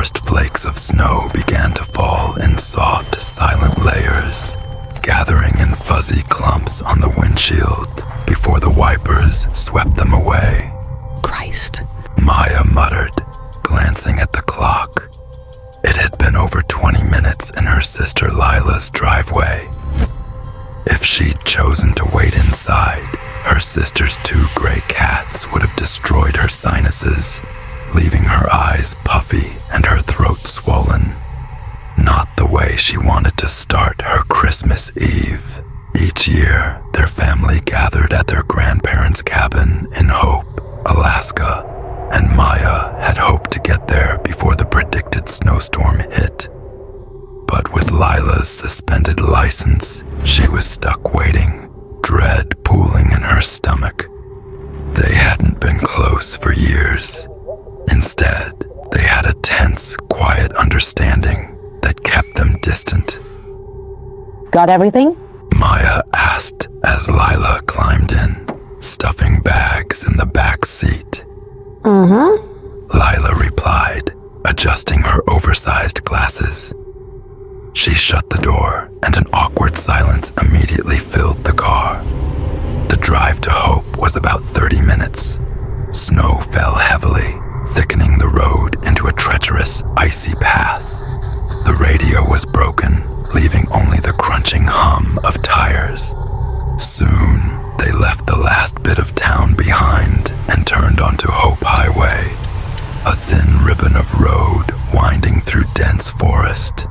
first flakes of snow began to fall in soft, silent layers, gathering in fuzzy clumps on the windshield before the wipers swept them away. Christ, Maya muttered, glancing at the clock. It had been over 20 minutes in her sister Lila's driveway. If she'd chosen to wait inside, her sister's 2 gray cats would have destroyed her sinuses, leaving her eyes puffy and her throat swollen. Not the way she wanted to start her Christmas Eve. Each year, their family gathered at their grandparents' cabin in Hope, Alaska, and Maya had hoped to get there before the predicted snowstorm hit. But with Lila's suspended license, she was stuck waiting, dread pooling in her stomach. They hadn't been close for years. Instead, they had a tense, quiet understanding that kept them distant. Got everything? Maya asked as Lila climbed in, stuffing bags in the back seat. Lila replied, adjusting her oversized glasses. She shut the door, and an awkward silence immediately filled the car. The drive to Hope was about 30 minutes. Snow fell heavily, thickening the road into a treacherous, icy path. The radio was broken, leaving only the crunching hum of tires. Soon, they left the last bit of town behind and turned onto Hope Highway, a thin ribbon of road winding through dense forest.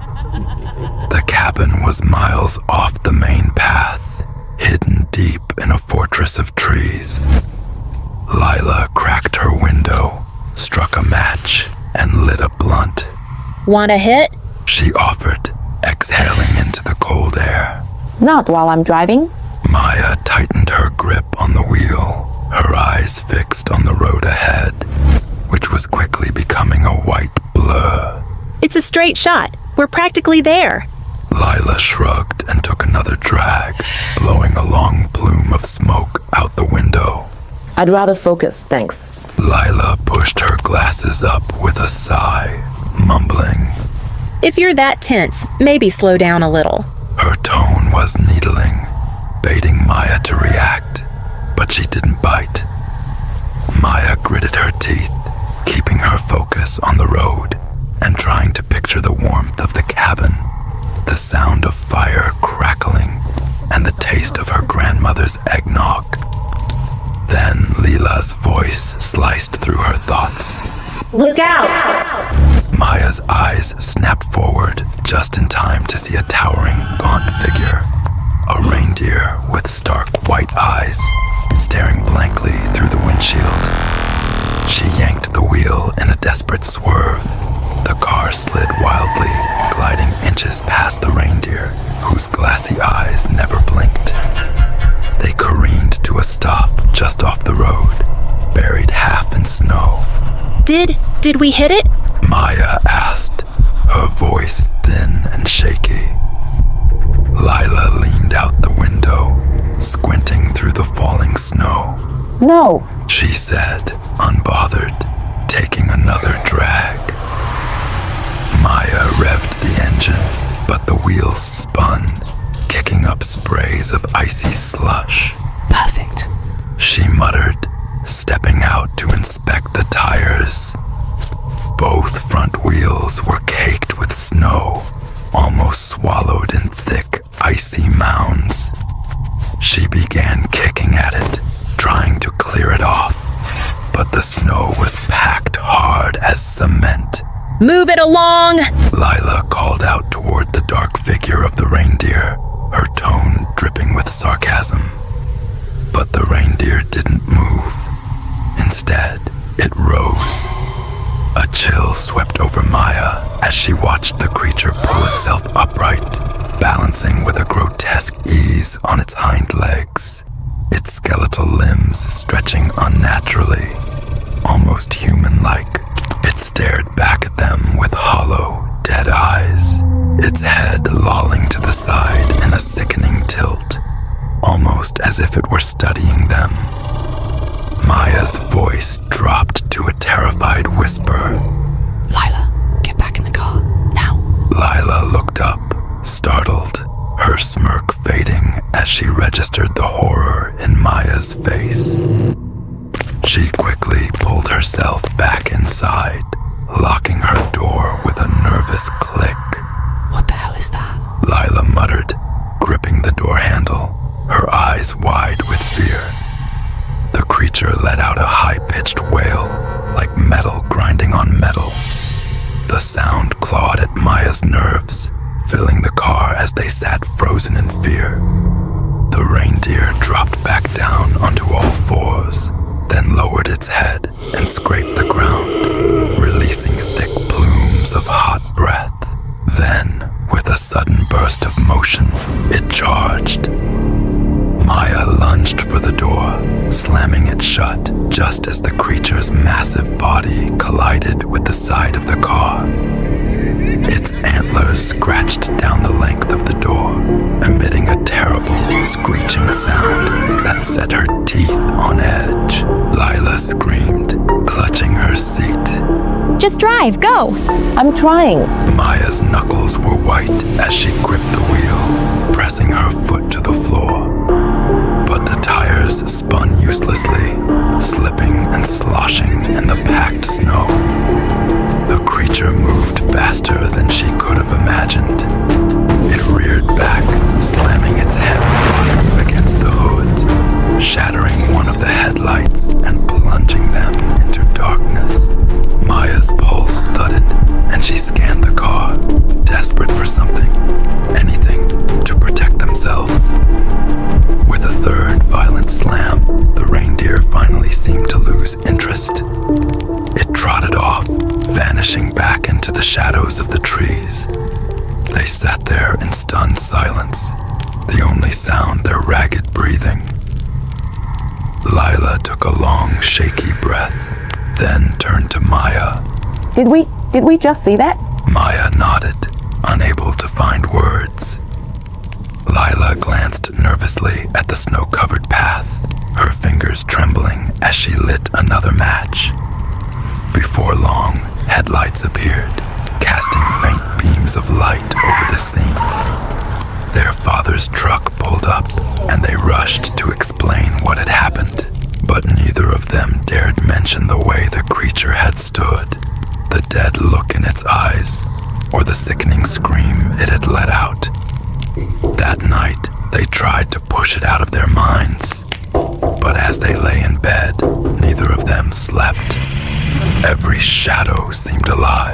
The cabin was miles off the main path, hidden deep in a fortress of trees. Lila cracked her window, struck a match, and lit a blunt. Want a hit? She offered, exhaling into the cold air. Not while I'm driving. Maya tightened her grip on the wheel, her eyes fixed on the road ahead, which was quickly becoming a white blur. It's a straight shot. We're practically there. Lila shrugged and took another drag, blowing a long plume of smoke out the window. I'd rather focus, thanks. Lila pushed her glasses up with a sigh, mumbling. If you're that tense, maybe slow down a little. Her tone was needling, baiting Maya to react, but she didn't bite. Maya gritted her teeth, keeping her focus on the road and trying to picture the warmth of the cabin, the sound of fire crackling, and the taste of her grandmother's eggnog. Then Lila's voice sliced through her thoughts. Look out! Maya's eyes snapped forward just in time to see a towering, gaunt figure. A reindeer with stark white eyes, staring blankly through the windshield. She yanked the wheel in a desperate swerve. The car slid wildly, gliding inches past the reindeer, whose glassy eyes never blinked. They careened to a stop just off the road, buried half in snow. Did we hit it? Maya asked, her voice thin and shaky. Lila leaned out the window, squinting through the falling snow. No. She said, unbothered, taking another drag. Maya revved the engine, but the wheels spun, kicking up sprays of icy slush. perfect. She muttered, stepping out to inspect the tires. Both front wheels were caked with snow, almost swallowed in thick, icy mounds. She began kicking at it, trying to clear it off, but the snow was packed hard as cement. Move it along! Lila called out toward the dark figure of the reindeer, her tone dripping with sarcasm. But the reindeer didn't move. Instead, it rose. A chill swept over Maya as she watched the creature pull itself upright, balancing with a grotesque ease on its hind legs, its skeletal limbs stretching unnaturally, almost human-like. It stared back at them with hollow, dead eyes, its head lolling to the side in a sickening tilt, almost as if it were studying them. Maya's voice dropped to a terrified whisper. Lila, get back Lila's face. She quickly pulled herself back inside, locking her door with a nervous click. What the hell is that? Lila muttered, gripping the door handle, her eyes wide with fear. The creature let out a high-pitched wail, like metal grinding on metal. The sound clawed at Maya's nerves, filling the car as they sat frozen in fear. The reindeer dropped back down onto all fours, then lowered its head and scraped the ground, releasing thick plumes of hot breath. Then, with a sudden burst of motion, it charged. Maya lunged for the door, slamming it shut just as the creature's massive body collided with the side of the car. Its antlers scratched down the length of the door, emitting a terrible, screeching sound that set her teeth on edge. Lila screamed, clutching her seat. Just drive, go! I'm trying. Maya's knuckles were white as she gripped the wheel, pressing her foot to the floor. But the tires spun uselessly, slipping and sloshing in the packed snow. The creature moved faster than she could have imagined. It reared back, slamming its heavy body against the hood, shattering one of the headlights and plunging them into darkness. Maya's pulse thudded, and she scanned the car, desperate for something, anything, to protect themselves. With a third violent slam, the reindeer finally seemed to lose interest. It trotted off, vanishing back into the shadows of the trees. They sat there in stunned silence, the only sound their ragged breathing. Lila took a long, shaky breath, then turned to Maya. Did we just see that? Maya nodded, unable to find words. Lila glanced nervously at the snow-covered path, her fingers trembling as she lit another match. Before long, headlights appeared, casting faint beams of light over the scene. Their father's truck pulled up, and they rushed to explain what had happened. But neither of them dared mention the way the creature had stood, the dead look in its eyes, or the sickening scream it had let out. That night, they tried to push it out of their minds. But as they lay in bed, neither of them slept. Every shadow seemed alive.